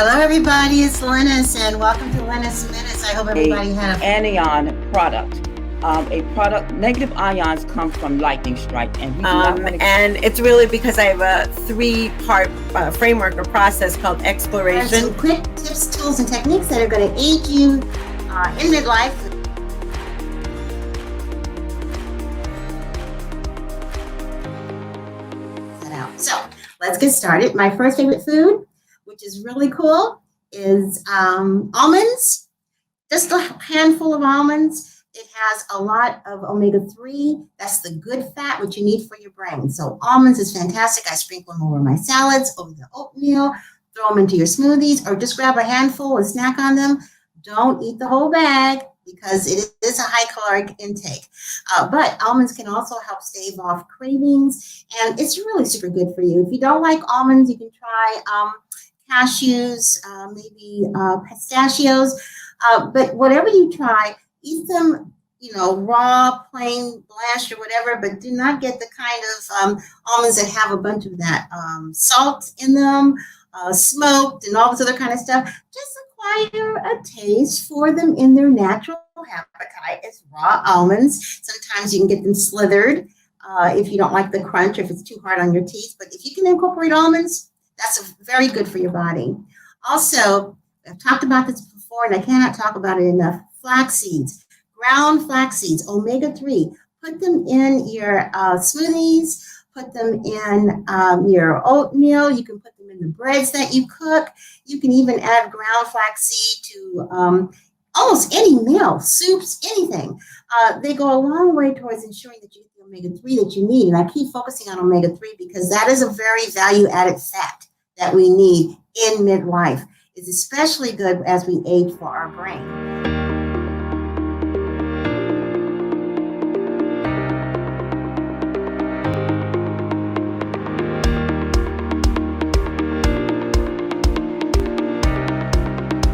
Hello, everybody. It's Lynnis, and welcome to Lynnis Minutes. I hope everybody had a anion product. A product, negative ions come from lightning strike, and we do not want to. And it's really because I have a three-part framework or process called exploration. some quick tips, tools, and techniques that are going to aid you in midlife. So let's get started. My first favorite food, which is really cool, is almonds. Just a handful of almonds. It has a lot of omega-3. That's the good fat, which you need for your brain. So almonds is fantastic. I sprinkle them over my salads, over the oatmeal, throw them into your smoothies, or just grab a handful and snack on them. Don't eat the whole bag because it is a high caloric intake. But almonds can also help stave off cravings, and it's really super good for you. If you don't like almonds, you can try cashews, maybe pistachios. But whatever you try, eat them, raw, plain, blanched, or whatever, but do not get the kind of almonds that have a bunch of that salt in them, smoked, and all this other kind of stuff. Just acquire a taste for them in their natural habitat as raw almonds. Sometimes you can get them slithered if you don't like the crunch, if it's too hard on your teeth. But if you can incorporate almonds, that's very good for your body. Also, I've talked about this before, and I cannot talk about it enough. Flax seeds, ground flax seeds, omega-3. Put them in your smoothies. Put them in your oatmeal. You can put them in the breads that you cook. You can even add ground flaxseed to almost any meal, soups, anything. They go a long way towards ensuring that you get the omega-3 that you need. And I keep focusing on omega-3 because that is a very value-added fat that we need in midlife. It's especially good as we age for our brain.